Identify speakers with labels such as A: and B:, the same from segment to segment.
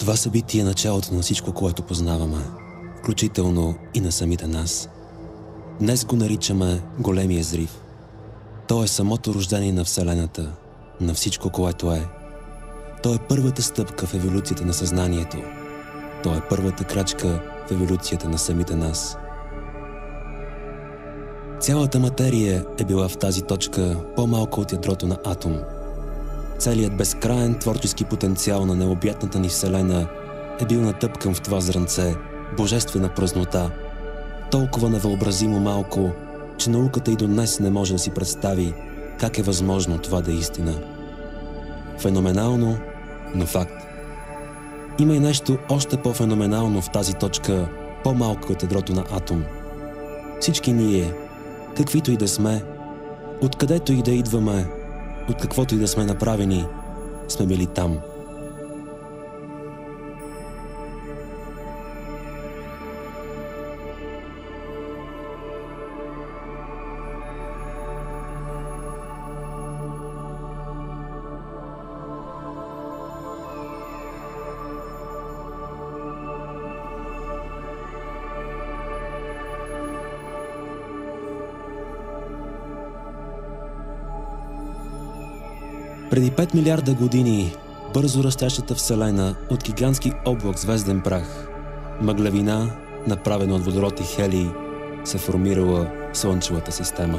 A: Това събитие е началото на всичко, което познаваме, включително и на самите нас. Днес го наричаме големия взрив. То е самото рождение на Вселената, на всичко, което е. То е първата стъпка в еволюцията на съзнанието. То е първата крачка в еволюцията на самите нас. Цялата материя е била в тази точка по-малко от ядрото на атом. Целият безкраен творчески потенциал на необятната ни Вселена е бил натъпкан в това зрънце, божествена празнота, толкова невъобразимо малко, че науката и до днес не може да си представи как е възможно това да е истина. Феноменално, но факт. Има и нещо още по-феноменално в тази точка, по-малко от ядрото на атом. Всички ние, каквито и да сме, откъдето и да идваме, от каквото и да сме направени, сме били там. Преди 5 милиарда години бързо растящата Вселена от гигантски облак звезден прах, мъглавина, направена от водород и хелий, се формирала Слънчевата система.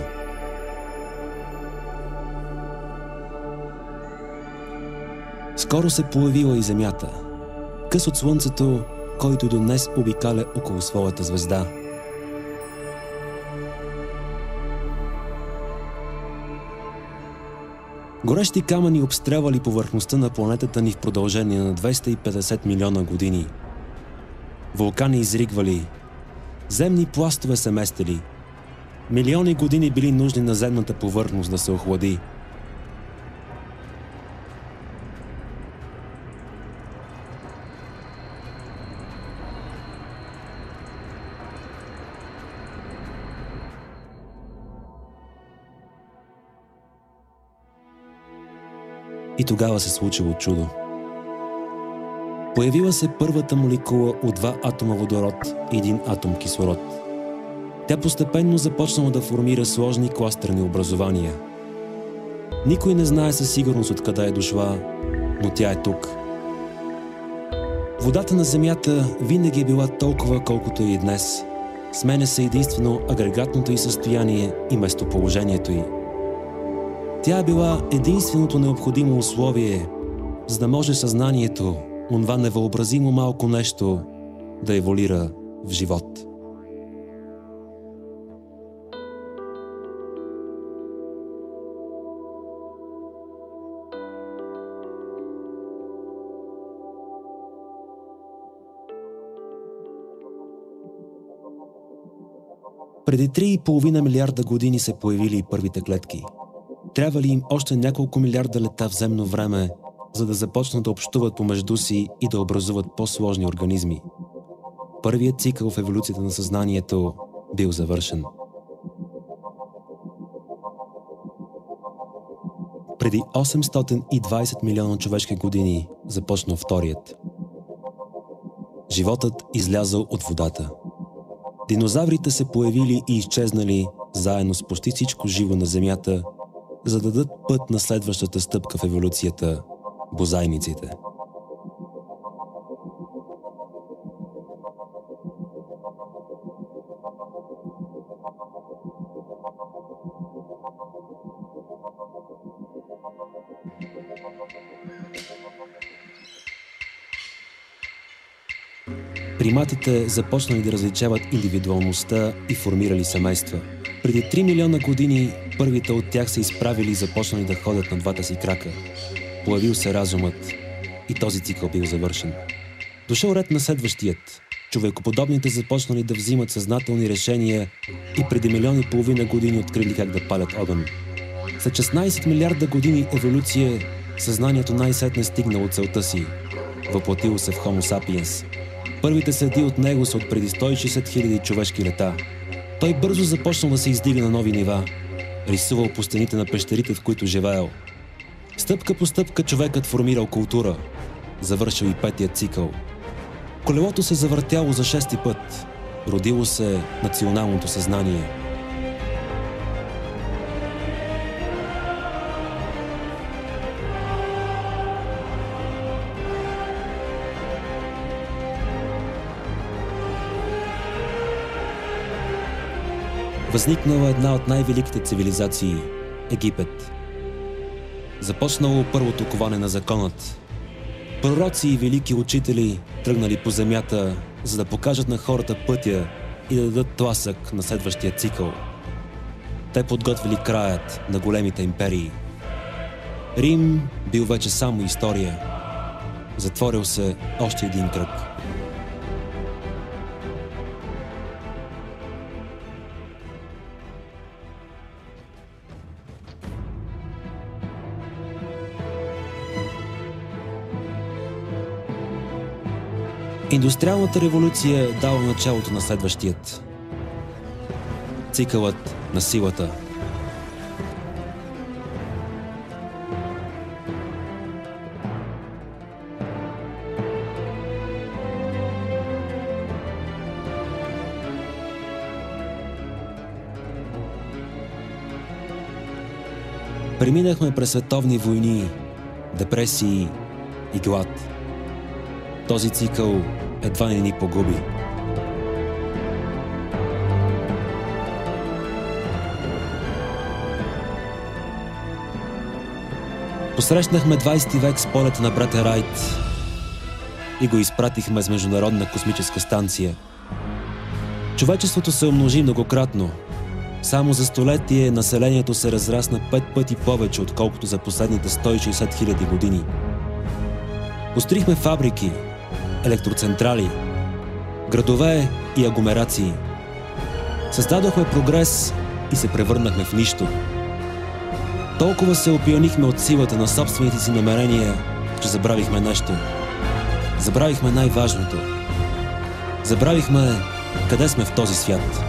A: Скоро се появила и Земята, къс от Слънцето, който и до днес обикаля около своята звезда. Горещи камъни обстрелвали повърхността на планетата ни в продължение на 250 милиона години. Вулкани изригвали, земни пластове се местели. Милиони години били нужни на земната повърхност да се охлади. И тогава се случило чудо. Появила се първата молекула от 2 атома водород и 1 атом кислород. Тя постепенно започнала да формира сложни кластерни образования. Никой не знае със сигурност откъде е дошла, но тя е тук. Водата на Земята винаги е била толкова, колкото и днес. Сменя се единствено агрегатното й състояние и местоположението й. Тя е била единственото необходимо условие, за да може съзнанието, онова невъобразимо малко нещо, да еволюира в живот. Преди 3,5 милиарда години се появили и първите клетки. Трябва ли им още няколко милиарда лета в земно време, за да започнат да общуват помежду си и да образуват по-сложни организми? Първият цикъл в еволюцията на съзнанието бил завършен. Преди 820 милиона човешки години започна вторият. Животът излязъл от водата. Динозаврите се появили и изчезнали заедно с почти всичко живо на Земята, за да дадат път на следващата стъпка в еволюцията – бозайниците. Приматите започнали да различават индивидуалността и формирали семейства. Преди 3 милиона години първите от тях се изправили и започнали да ходят на двата си крака. Появил се разумът и този цикъл бил завършен. Дошъл ред на следващият. Човекоподобните започнали да взимат съзнателни решения и преди 1,5 милиона години открили как да палят огън. След 16 милиарда години еволюция, съзнанието най-сетне стигнало целта си. Въплатило се в Homo sapiens. Първите следи от него са от преди 160 хиляди човешки лета. Той бързо започнал да се издига на нови нива. Рисувал по стените на пещерите, в които живеел. Стъпка по стъпка човекът формирал култура. завършил и 5-тия цикъл. Колелото се завъртяло за 6-ти път. Родило се националното съзнание. Възникнала една от най-великите цивилизации – Египет. Започнало първото коване на законът. Пророци и велики учители тръгнали по земята, за да покажат на хората пътя и да дадат тласък на следващия цикъл. Те подготвили краят на големите империи. Рим бил вече само история. Затворил се още един кръг. Индустриалната революция дала началото на следващият. Цикълът на силата. Преминахме през световни войни, депресии и глад. Този цикъл едва не ни погуби. Посрещнахме 20 век с полета на брата Райт и го изпратихме с Международна космическа станция. Човечеството се умножи многократно. Само за столетие населението се разрасна 5 пъти повече, отколкото за последните 160 000 години. Построихме фабрики, електроцентрали, градове и агломерации. Създадохме прогрес и се превърнахме в нищо. Толкова се опиянихме от силата на собствените си намерения, че забравихме нещо. Забравихме най-важното. Забравихме къде сме в този свят.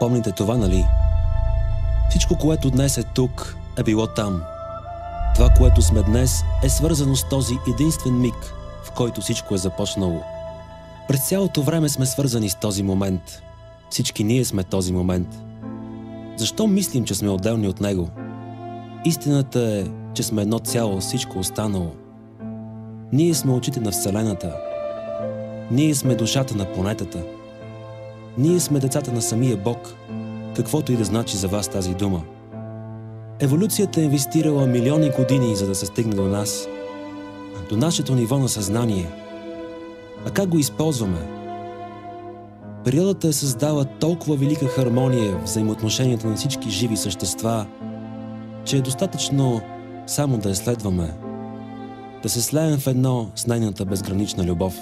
A: Помните това, нали? Всичко, което днес е тук, е било там. Това, което сме днес, е свързано с този единствен миг, в който всичко е започнало. През цялото време сме свързани с този момент. Всички ние сме този момент. Защо мислим, че сме отделни от него? Истината е, че сме едно цяло с всичко останало. Ние сме очите на Вселената. Ние сме душата на планетата. Ние сме децата на самия Бог, каквото и да значи за вас тази дума. Еволюцията е инвестирала милиони години, за да се стигне до нас, до нашето ниво на съзнание. А как го използваме? Природата е създала толкова велика хармония в взаимоотношенията на всички живи същества, че е достатъчно само да я следваме, да се слеем в едно с нейната безгранична любов.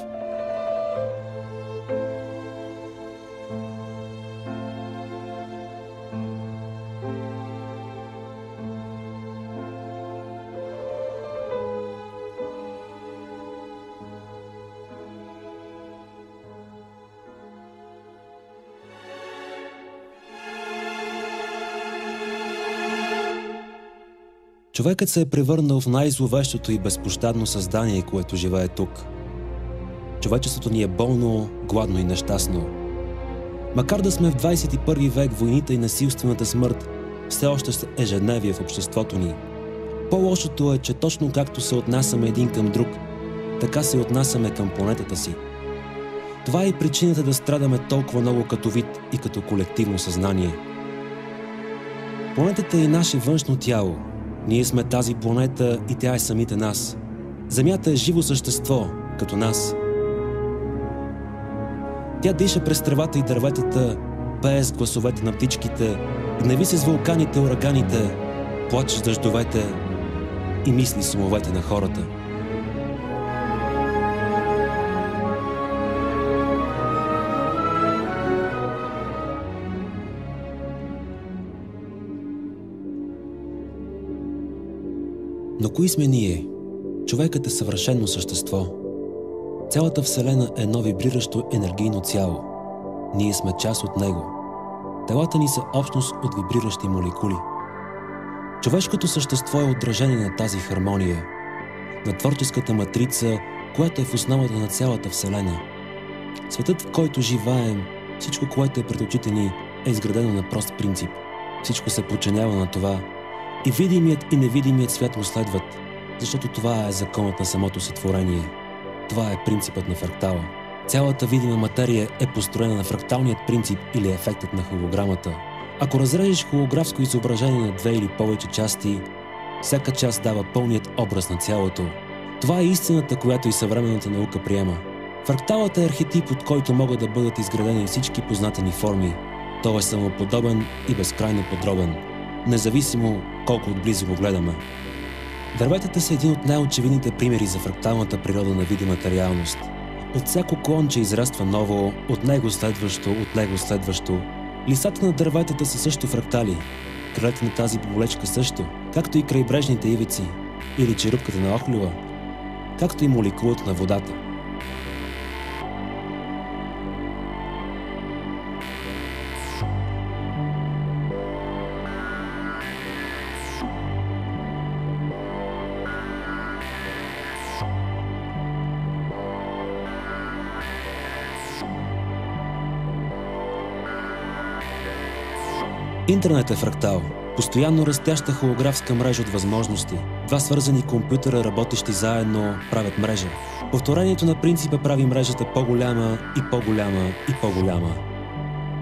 A: Човекът се е превърнал в най-зловещото и безпощадно създание, което живее тук. Човечеството ни е болно, гладно и нещастно. Макар да сме в 21 век, войните и насилствената смърт все още са ежедневие в обществото ни. По-лошото е, че точно както се отнасяме един към друг, така се отнасяме към планетата си. Това е и причината да страдаме толкова много като вид и като колективно съзнание. Планетата е наше външно тяло. Ние сме тази планета и тя е самите нас. Земята е живо същество, като нас. Тя диша през тревата и дърветата, пее с гласовете на птичките, гневи се с вулканите, ураганите, плаче с дъждовете и мисли с умовете на хората. Но кои сме ние? Човекът е съвършено същество. Цялата Вселена е едно вибриращо енергийно цяло. Ние сме част от него. Телата ни са общност от вибриращи молекули. Човешкото същество е отражение на тази хармония, на творческата матрица, която е в основата на цялата Вселена. Светът, в който живеем, всичко, което е пред очите ни, е изградено на прост принцип. Всичко се подчинява на това. И видимият и невидимият свят му следват, защото това е законът на самото сътворение. Това е принципът на фрактала. Цялата видима материя е построена на фракталният принцип или ефектът на холограмата. Ако разрежеш холографско изображение на 2 или повече части, всяка част дава пълният образ на цялото. Това е истината, която и съвременната наука приема. Фракталът е архетип, от който могат да бъдат изградени всички познати ни форми. Той е самоподобен и безкрайно подробен, независимо колко отблизо го гледаме. Дърветата са един от най-очевидните примери за фракталната природа на видимата реалност. От всяко клонче израства ново, от него следващо. Листата на дърветата са също фрактали. Крилете на тази боболечка също, както и крайбрежните ивици, или черупката на охлюва, както и молекулата на водата. Интернет е фрактал. Постоянно растяща холографска мрежа от възможности. Два свързани компютъра, работещи заедно, правят мрежа. Повторението на принципа прави мрежата по-голяма и по-голяма и по-голяма.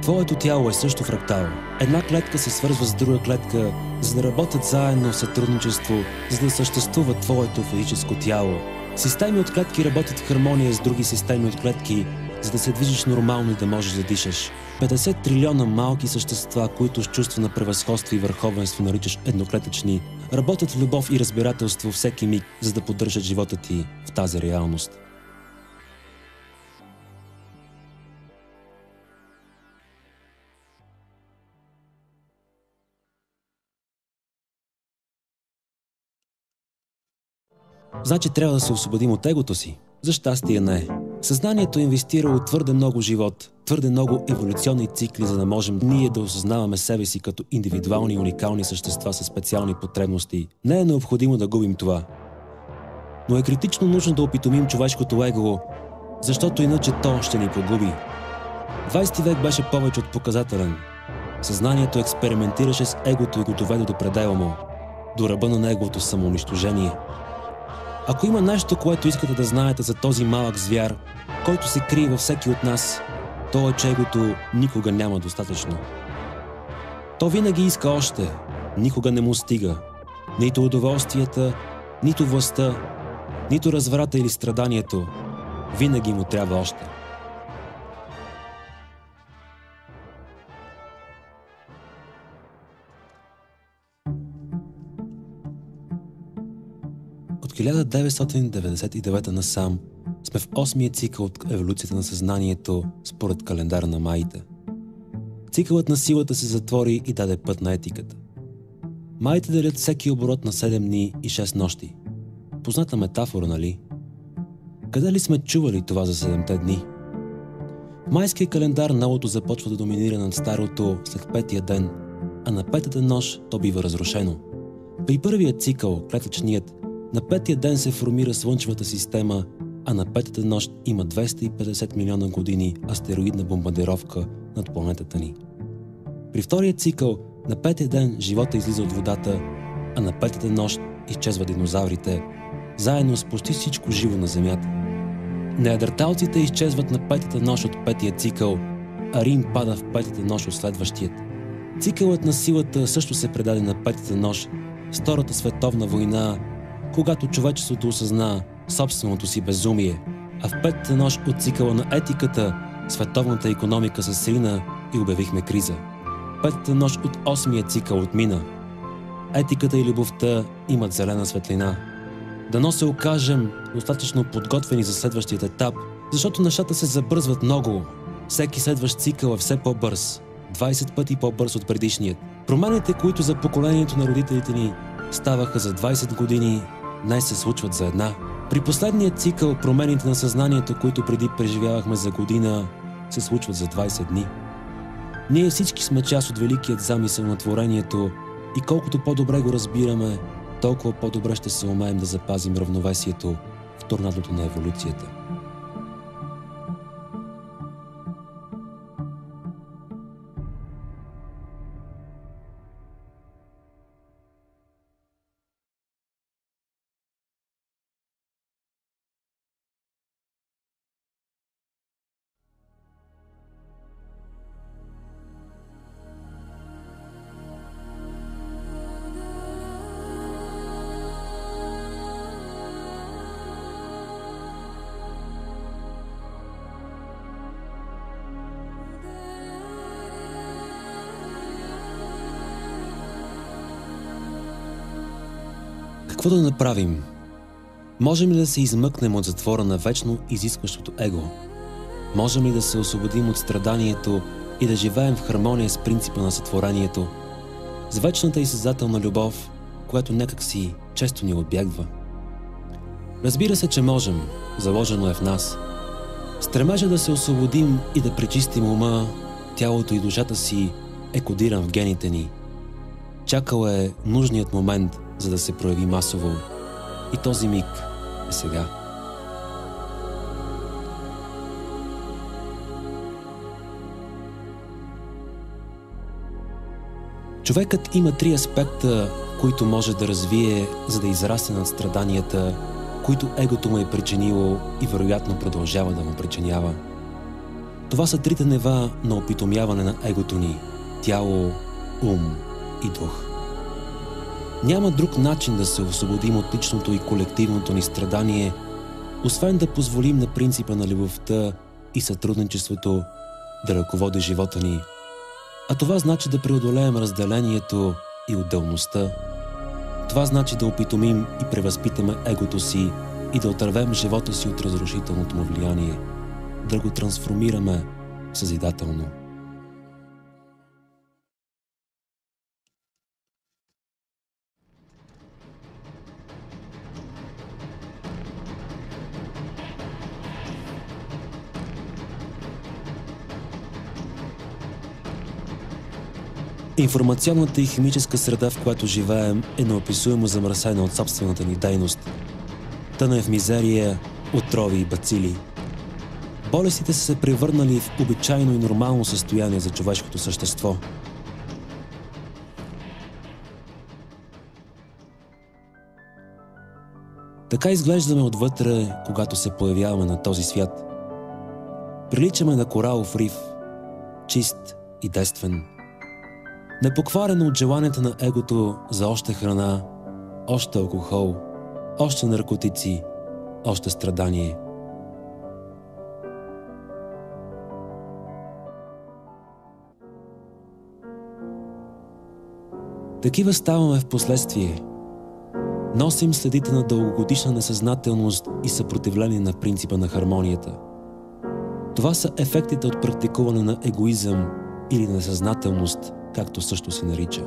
A: Твоето тяло е също фрактал. Една клетка се свързва с друга клетка, за да работят заедно в сътрудничество, за да съществува твоето физическо тяло. Системи от клетки работят в хармония с други системи от клетки, за да се движиш нормално и да можеш да дишаш. 50 трилиона малки същества, които с чувство на превъзходство и върховенство наричаш едноклетъчни, работят в любов и разбирателство всеки миг, за да поддържат живота ти в тази реалност. Значи трябва да се освободим от егото си. За щастие не. Съзнанието е инвестирало твърде много живот, твърде много еволюционни цикли, за да можем ние да осъзнаваме себе си като индивидуални и уникални същества със специални потребности. Не е необходимо да губим това. Но е критично нужно да опитомим човешкото его, защото иначе то ще ни погуби. 20 век беше повече от показателен. Съзнанието експериментираше с егото и го доведе до предела му, до ръба на неговото самоунищожение. Ако има нещо, което искате да знаете за този малък звяр, който се крие във всеки от нас, то е, че егото никога няма достатъчно. То винаги иска още, никога не му стига. Нито удоволствията, нито властта, нито разврата или страданието. Винаги му трябва още. От 1999 насам сме в 8-я цикъл от еволюцията на съзнанието според календара на маите. Цикълът на силата се затвори и даде път на етиката. Маите делят всеки оборот на 7 дни и 6 нощи. Позната метафора, нали? Къде ли сме чували това за 7-те дни? В майския календар новото започва да доминира над старото след 5-я ден, а на 5-та нощ то бива разрушено. При първия цикъл, клетъчният, на 5-я ден се формира Слънчевата система, а на 5-та нощ има 250 милиона години астероидна бомбардировка над планетата ни. При втория цикъл, на 5-я ден живота излиза от водата, а на 5-та нощ изчезват динозаврите, заедно с почти всичко живо на Земята. Неандерталците изчезват на 5-та нощ от 5-я цикъл, а Рим пада в 5-та нощ от следващият. Цикълът на силата също се предаде на 5-та нощ с Втората световна война, когато човечеството осъзна собственото си безумие, а в 5-та нощ от цикъла на етиката световната икономика се срина и обявихме криза. 5-та нощ от 8-я цикъл отмина. Етиката и любовта имат зелена светлина. Дано се окажем достатъчно подготвени за следващият етап, защото нещата се забързват много. Всеки следващ цикъл е все по-бърз, 20 пъти по-бърз от предишният. Промените, които за поколението на родителите ни ставаха за 20 години, днес се случват за една. При последния цикъл промените на съзнанието, които преди преживявахме за година, се случват за 20 дни. Ние всички сме част от великият замисъл на творението и колкото по-добре го разбираме, толкова по-добре ще се умеем да запазим равновесието в торнадото на еволюцията. Какво да направим? Можем ли да се измъкнем от затвора на вечно изискващото его? Можем ли да се освободим от страданието и да живеем в хармония с принципа на сътворението, с вечната и създателна любов, която някак си често ни отбягва? Разбира се, че можем, заложено е в нас. Стремежа да се освободим и да пречистим ума, тялото и душата си е кодиран в гените ни. Чакал е нужният момент, за да се прояви масово. И този миг е сега. Човекът има 3 аспекта, които може да развие, за да израсне над страданията, които егото му е причинило и вероятно продължава да му причинява. Това са 3 нива на опитомяване на егото ни – тяло, ум и дух. Няма друг начин да се освободим от личното и колективното ни страдание, освен да позволим на принципа на любовта и сътрудничеството да ръководи живота ни. А това значи да преодолеем разделението и отделността. Това значи да опитомим и превъзпитаме егото си и да отървем живота си от разрушителното му влияние, да го трансформираме съзидателно. Информационната и химическа среда, в която живеем, е неописуемо замърсена от собствената ни дейност. Тъне в мизерия, отрови и бацили. Болестите са се превърнали в обичайно и нормално състояние за човешкото същество. Така изглеждаме отвътре, когато се появяваме на този свят. Приличаме на коралов риф, чист и действен. Непокварено от желанията на егото за още храна, още алкохол, още наркотици, още страдание. Такива ставаме в последствие. Носим следите на дългогодишна несъзнателност и съпротивление на принципа на хармонията. Това са ефектите от практикуване на егоизъм или несъзнателност, както също се нарича.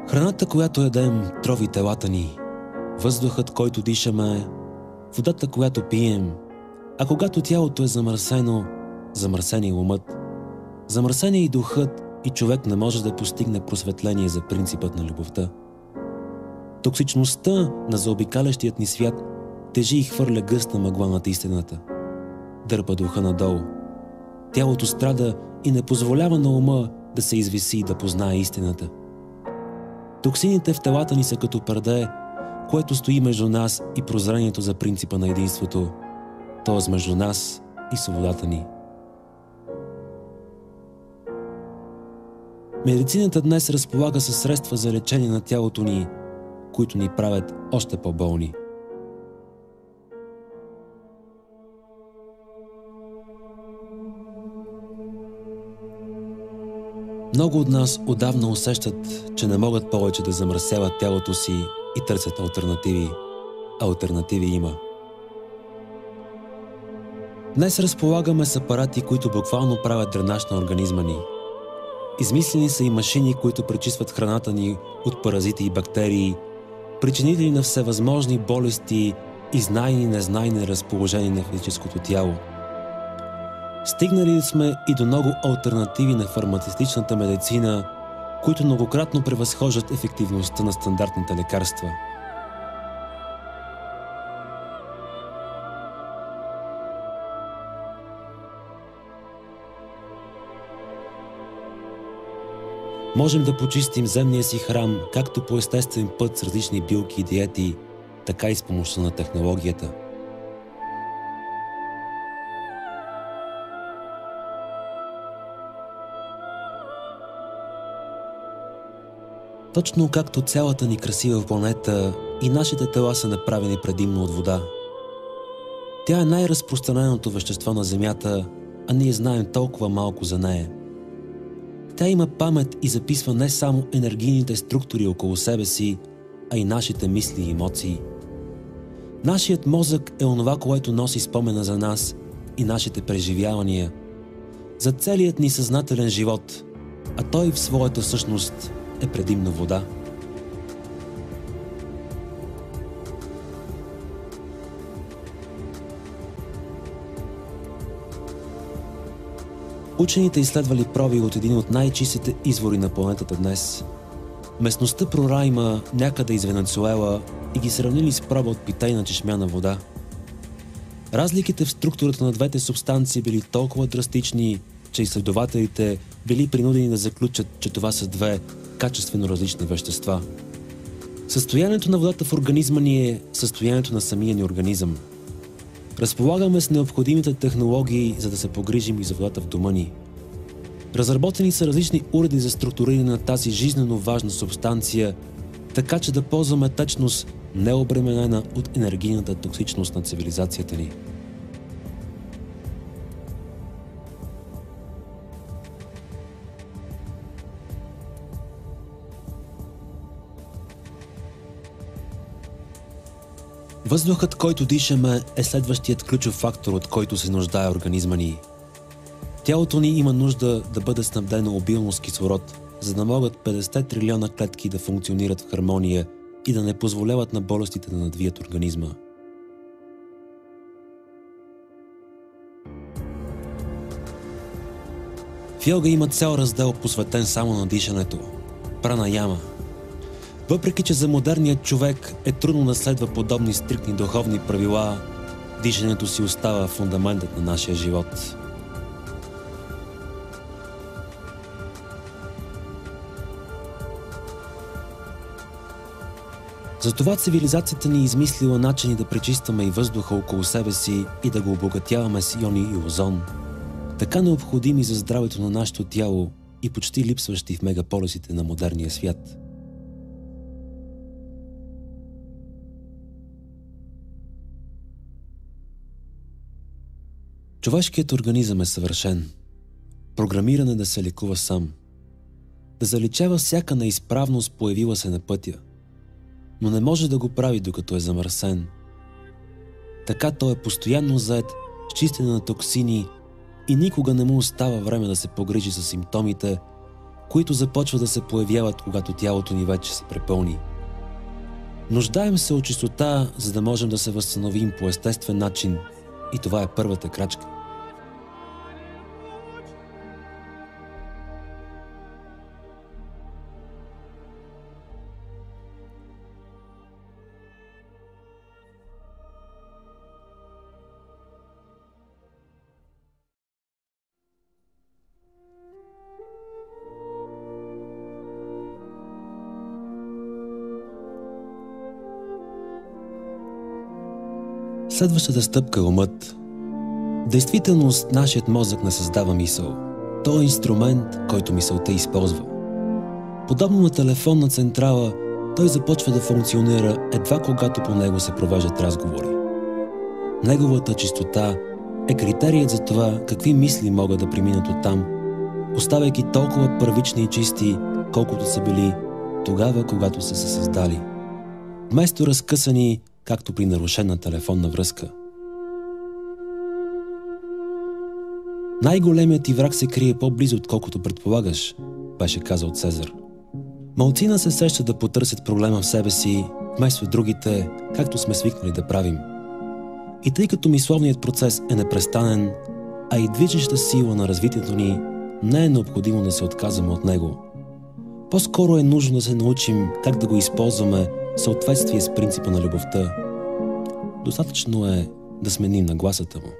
A: Храната, която ядем, трови телата ни, въздухът, който дишаме, водата, която пием, а когато тялото е замърсено, замърсен е умът, замърсен е и духът и човек не може да постигне просветление за принципът на любовта. Токсичността на заобикалящият ни свят тежи и хвърля гъста мъгла над истината. Дърпа духа надолу. Тялото страда и не позволява на ума да се извиси и да познае истината. Токсините в телата ни са като перде, което стои между нас и прозрението за принципа на единството, т.е. между нас и свободата ни. Медицината днес разполага със средства за лечение на тялото ни, които ни правят още по-болни. Много от нас отдавна усещат, че не могат повече да замърсяват тялото си и търсят алтернативи. Алтернативи има. Днес разполагаме с апарати, които буквално правят дренаж на организма ни. Измислени са и машини, които пречистват храната ни от паразити и бактерии, причинители на всевъзможни болести и знайни и незнайни разположения на физическото тяло. Стигнали сме и до много алтернативи на фармацевтичната медицина, които многократно превъзхождат ефективността на стандартните лекарства. Можем да почистим земния си храм както по естествен път с различни билки и диети, така и с помощта на технологията. Точно както цялата ни красива планета, и нашите тела са направени предимно от вода. Тя е най-разпространеното вещество на Земята, а ние знаем толкова малко за нея. Тя има памет и записва не само енергийните структури около себе си, а и нашите мисли и емоции. Нашият мозък е онова, което носи спомена за нас и нашите преживявания, за целият ни съзнателен живот, а той в своята същност е предимно вода. Учените изследвали проби от един от най-чистите извори на планетата днес. Местността Прорайма, някъде из Венецуела, и ги сравнили с проба от питейна чешмяна вода. Разликите в структурата на двете субстанции били толкова драстични, че изследователите били принудени да заключат, че това са две качествено различни вещества. Състоянието на водата в организма ни е състоянието на самия ни организъм. Разполагаме с необходимите технологии, за да се погрижим и за водата в дома ни. Разработени са различни уреди за структуриране на тази жизнено важна субстанция, така че да ползваме течност, необременена от енергийната токсичност на цивилизацията ни. Въздухът, който дишаме, е следващият ключов фактор, от който се нуждае организма ни. Тялото ни има нужда да бъде снабдено обилно с кислород, за да могат 50 трилиона клетки да функционират в хармония и да не позволяват на болестите да надвият организма. В йога има цял раздел, посветен само на дишането – пранаяма. Въпреки че за модерният човек е трудно да следва подобни стриктни духовни правила, дишането си остава фундаментът на нашия живот. Затова цивилизацията ни е измислила начини да пречистваме и въздуха около себе си и да го обогатяваме с иони и озон, така необходими за здравето на нашето тяло и почти липсващи в мегаполисите на модерния свят. Човешкият организъм е съвършен, програмиран е да се лекува сам, да заличава всяка неизправност, появила се на пътя, но не може да го прави докато е замърсен. Така той е постоянно зает с чистене на токсини и никога не му остава време да се погрижи за симптомите, които започват да се появяват, когато тялото ни вече се препълни. Нуждаем се от чистота, за да можем да се възстановим по естествен начин, и това е първата крачка. Следващата стъпка е умът. Действителност, нашият мозък не създава мисъл. Той е инструмент, който мисълта използва. Подобно на телефонна централа, той започва да функционира едва когато по него се провеждат разговори. Неговата чистота е критерият за това какви мисли могат да преминат оттам, оставяйки толкова първични и чисти, колкото са били тогава, когато са се създали. Вместо разкъсани, както при нарушена телефонна връзка. Най-големият ти враг се крие по-близо, отколкото предполагаш, беше казал Цезар. Малцина се сещат да потърсят проблема в себе си, вместо другите, както сме свикнали да правим. И тъй като мисловният процес е непрестанен, а и движеща сила на развитието ни, не е необходимо да се отказваме от него. По-скоро е нужно да се научим как да го използваме в съответствие с принципа на любовта. Достатъчно е да сменим нагласата му.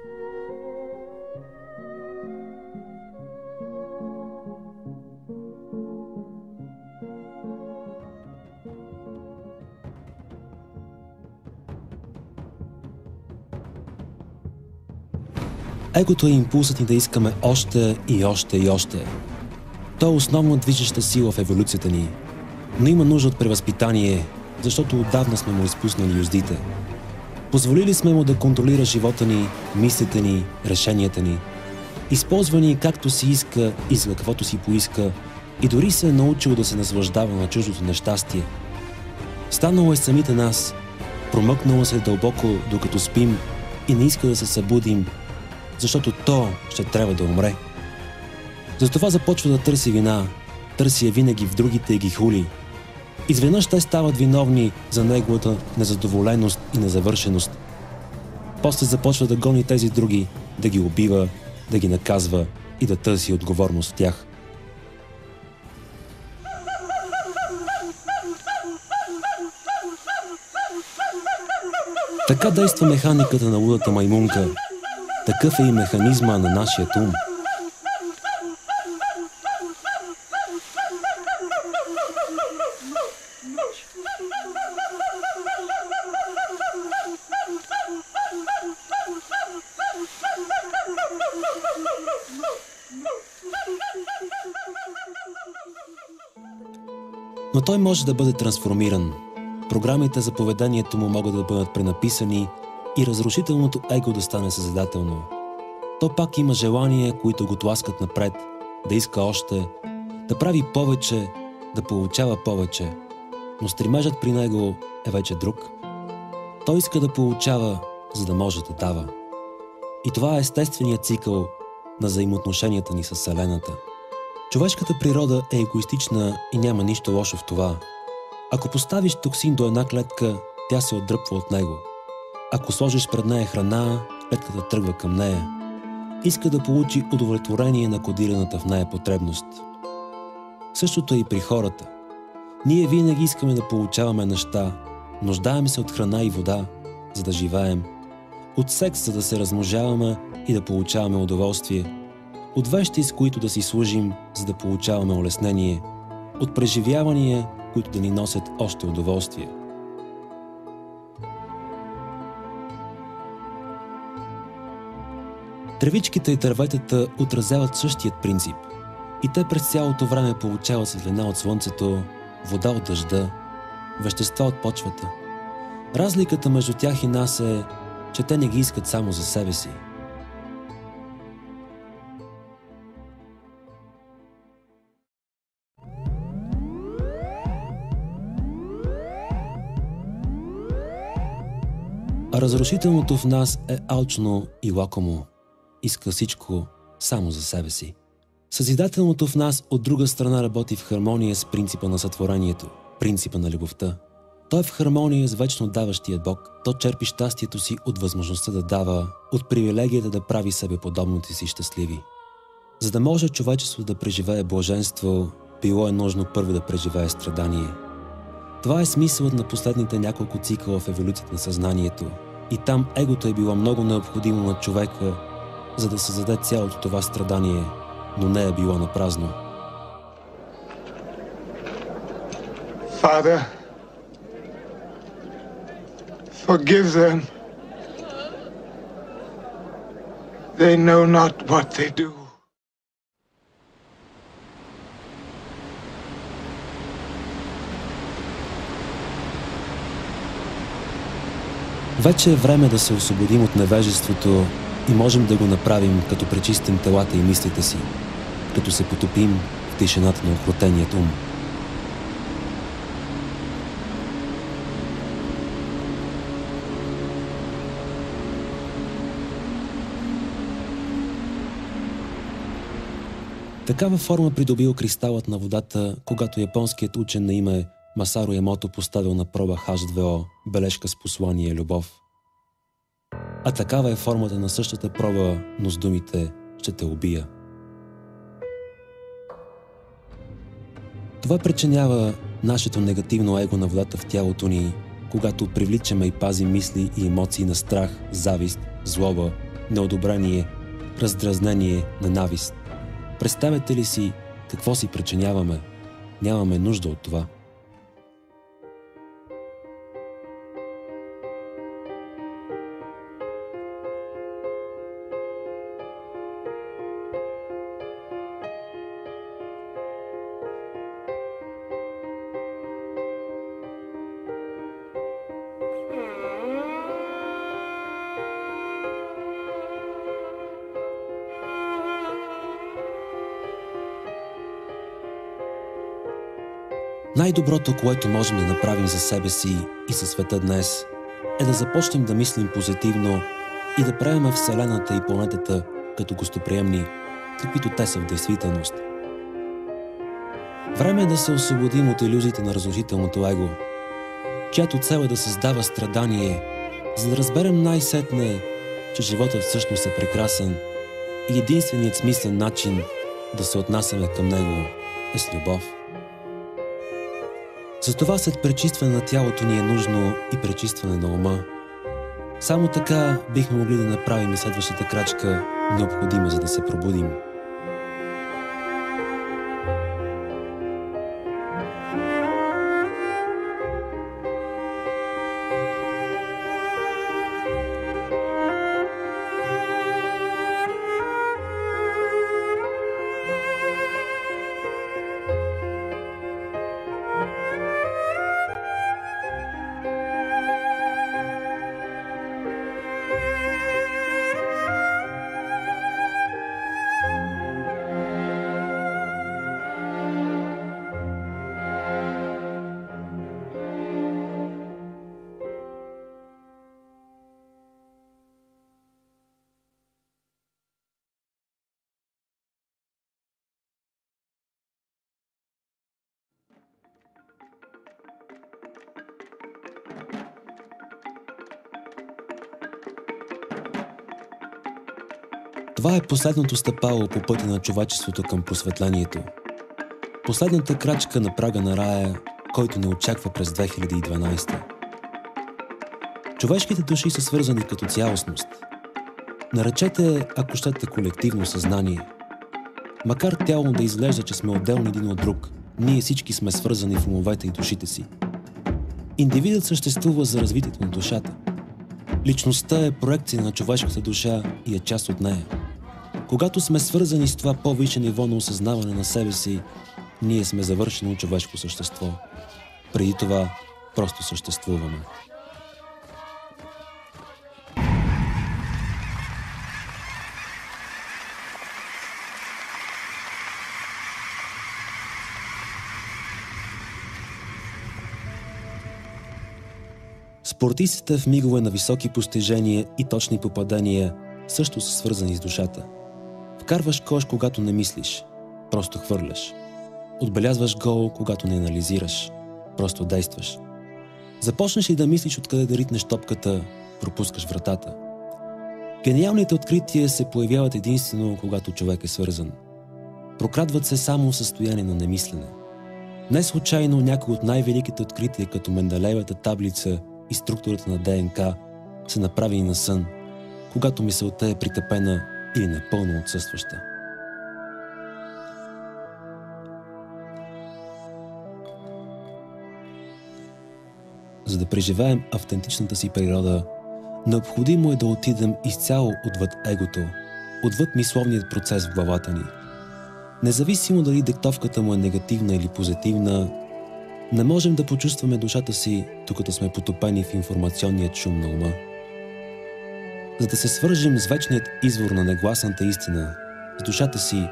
A: Егото е импулсът ни да искаме още и още и още. То е основна движеща сила в еволюцията ни, но има нужда от превъзпитание, защото отдавна сме му изпуснали юздите. Позволили сме му да контролира живота ни, мислите ни, решенията ни. Използва ни както си иска и за каквото си поиска, и дори се е научил да се наслаждава на чуждото нещастие. Станало е самите нас, промъкнало се дълбоко докато спим и не иска да се събудим, защото то ще трябва да умре. Затова започва да търси вина, търси я винаги в другите и ги хули. Изведнъж те стават виновни за неговата незадоволеност и незавършеност. После започва да гони тези други, да ги убива, да ги наказва и да търси отговорност в тях. Така действа механиката на лудата маймунка. Такъв е и механизма на нашия ум. Но той може да бъде трансформиран. Програмите за поведението му могат да бъдат пренаписани и разрушителното его да стане съзидателно. То пак има желания, които го тласкат напред, да иска още, да прави повече, да получава повече, но стремежът при него е вече друг. Той иска да получава, за да може да дава. И това е естественият цикъл на взаимоотношенията ни с Вселената. Човешката природа е егоистична и няма нищо лошо в това. Ако поставиш токсин до една клетка, тя се отдръпва от него. Ако сложиш пред нея храна, клетката тръгва към нея. Иска да получи удовлетворение на кодираната в нея потребност. Същото е и при хората. Ние винаги искаме да получаваме неща, нуждаем се от храна и вода, за да живеем, от секс, за да се размножаваме и да получаваме удоволствие, от вещи, с които да си служим, за да получаваме улеснение, от преживявания, които да ни носят още удоволствие. Тревичките и дърветата отразяват същият принцип и те през цялото време получават светлина от слънцето, вода от дъжда, вещества от почвата. Разликата между тях и нас е, че те не ги искат само за себе си. А разрушителното в нас е алчно и лакомо. Иска всичко само за себе си. Съзидателното в нас от друга страна работи в хармония с принципа на сътворението, принципа на любовта. Той е в хармония с вечно даващия Бог. То черпи щастието си от възможността да дава, от привилегията да прави себе подобните си щастливи. За да може човечеството да преживее блаженство, било е нужно първо да преживее страдание. Това е смисълът на последните няколко цикъла в еволюцията на съзнанието. И там егото е било много необходимо на човека, за да създаде цялото това страдание, но не е било напразно.
B: Father, forgive them. They know not what they do.
A: Вече е време да се освободим от невежеството и можем да го направим, като пречистим телата и мислите си, като се потопим в тишината на укротеният ум. Такава форма придобил кристалът на водата, когато японският учен на име Масаро Емото поставил на проба H2O, бележка с послание любов. А такава е формата на същата проба, но с думите «ще те убия». Това причинява нашето негативно его на водата в тялото ни, когато привличаме и пазим мисли и емоции на страх, завист, злоба, неодобрение, раздразнение, ненавист. Представете ли си какво си причиняваме? Нямаме нужда от това. Най-доброто, което можем да направим за себе си и за света днес, е да започнем да мислим позитивно и да правим Вселената и планетата като гостоприемни, каквито те са в действителност. Време е да се освободим от илюзиите на разрушителното его, чиято цел е да създава страдание, за да разберем най-сетне, че животът всъщност е прекрасен и единственият смислен начин да се отнасяме към него е с любов. Затова след пречистване на тялото ни е нужно и пречистване на ума. Само така бихме могли да направим и следващата крачка, необходима за да се пробудим. Това е последното стъпало по пътя на човечеството към просветлението. Последната крачка на прага на рая, който ни очаква през 2012. Човешките души са свързани като цялостност. Наречете, ако щете, колективно съзнание. Макар тяло да изглежда, че сме отделни един от друг, ние всички сме свързани в умовете и душите си. Индивидът съществува за развитието на душата. Личността е проекция на човешката душа и е част от нея. Когато сме свързани с това по-висше ниво на осъзнаване на себе си, ние сме завършено човешко същество. Преди това просто съществуваме. Спортистите в мигове на високи постижения и точни попадания също са свързани с душата. Вкарваш кош, когато не мислиш, просто хвърляш. Отбелязваш гол, когато не анализираш, просто действаш. Започнеш ли да мислиш откъде да ритнеш топката, пропускаш вратата. Гениалните открития се появяват единствено, когато човек е свързан. Прокрадват се само в състояние на немислене. Не случайно някои от най-великите открития, като Менделеевата таблица и структурата на ДНК, са направени на сън, когато мисълта е притъпена или напълно отсъстваща. За да преживеем автентичната си природа, необходимо е да отидем изцяло отвъд егото, отвъд мисловният процес в главата ни. Независимо дали диктовката му е негативна или позитивна, не можем да почувстваме душата си, докато сме потопени в информационният шум на ума. За да се свържем с вечният извор на негласната истина, с душата си,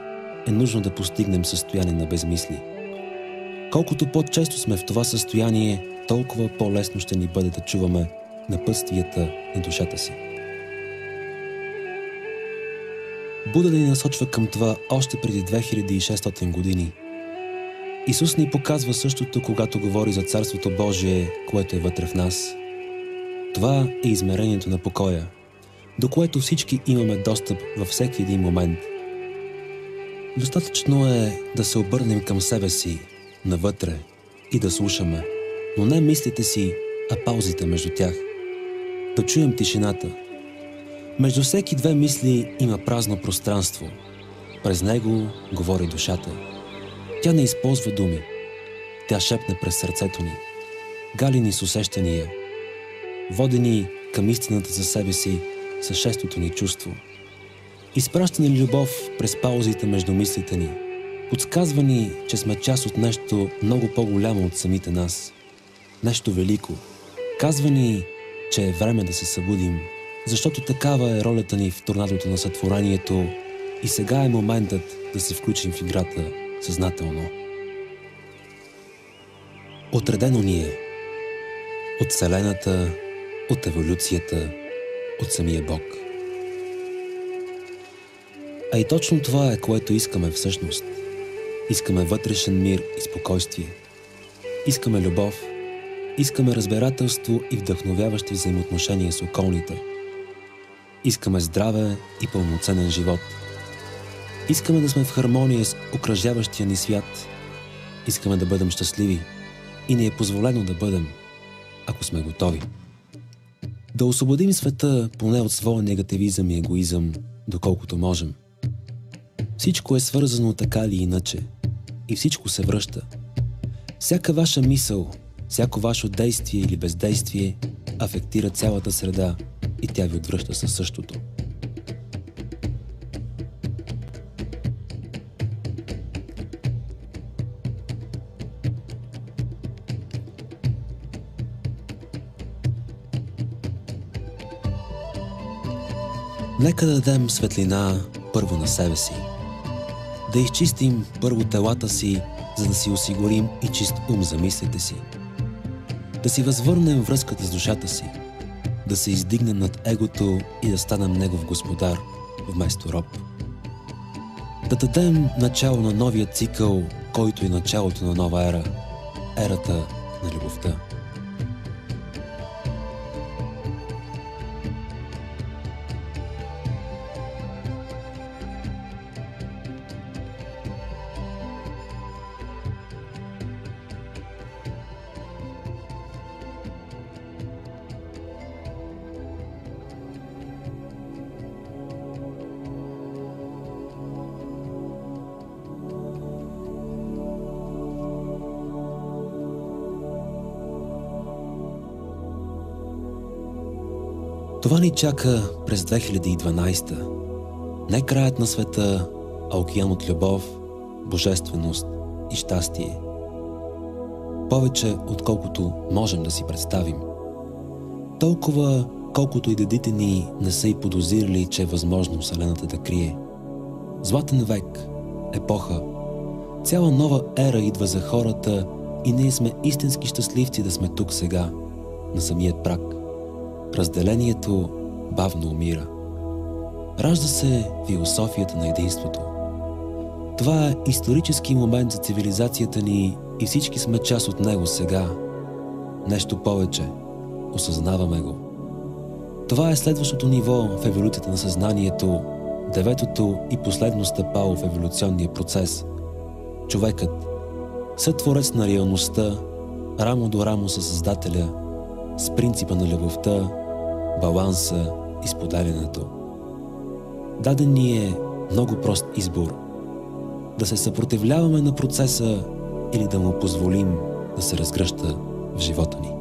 A: е нужно да постигнем състояние на безмисли. Колкото по-често сме в това състояние, толкова по-лесно ще ни бъде да чуваме напътствията на душата си. Буда ни насочва към това още преди 2600 години. Исус ни показва същото, когато говори за Царството Божие, което е вътре в нас. Това е измерението на покоя, до което всички имаме достъп във всеки един момент. Достатъчно е да се обърнем към себе си, навътре, и да слушаме, но не мислите си, а паузите между тях. Да чуем тишината. Между всеки две мисли има празно пространство. През него говори душата. Тя не използва думи. Тя шепне през сърцето ни. Гали ни с усещания. Води ни към истината за себе си със шестото ни чувство. Изпраща ни любов през паузите между мислите ни. Подсказва ни, че сме част от нещо много по-голямо от самите нас. Нещо велико. Казва ни, че е време да се събудим, защото такава е ролята ни в торнадото на сътворението и сега е моментът да се включим в играта съзнателно. Отредено ни е от Вселената, от еволюцията, от самия Бог. А и точно това е, което искаме всъщност. Искаме вътрешен мир и спокойствие. Искаме любов, искаме разбирателство и вдъхновяващи взаимоотношения с околните. Искаме здраве и пълноценен живот. Искаме да сме в хармония с окръжаващия ни свят. Искаме да бъдем щастливи и ни е позволено да бъдем, ако сме готови. Да освободим света поне от своя негативизъм и егоизъм, доколкото можем. Всичко е свързано така или иначе и всичко се връща. Всяка ваша мисъл, всяко ваше действие или бездействие афектира цялата среда и тя ви отвръща със същото. Нека да дадем светлина първо на себе си. Да изчистим първо телата си, за да си осигурим и чист ум за мислите си. Да си възвърнем връзката с душата си. Да се издигнем над егото и да станем негов господар, вместо роб. Да дадем начало на новия цикъл, който е началото на нова ера. Ерата на любовта. Това ни чака през 2012. Не краят на света, а океан от любов, божественост и щастие. Повече, отколкото можем да си представим. Толкова, колкото и дедите ни не са и подозирали, че е възможно Вселената да крие. Златен век, епоха, цяла нова ера идва за хората и ние сме истински щастливци да сме тук сега, на самият праг. Разделението бавно умира. Ражда се философията на единството. Това е исторически момент за цивилизацията ни и всички сме част от него сега. Нещо повече. Осъзнаваме го. Това е следващото ниво в еволюцията на съзнанието, деветото и последно стъпало в еволюционния процес. Човекът, сътворец на реалността, рамо до рамо със Създателя, с принципа на любовта, баланса и споделянето. Даден ни е много прост избор. Да се съпротивляваме на процеса или да му позволим да се разгръща в живота ни.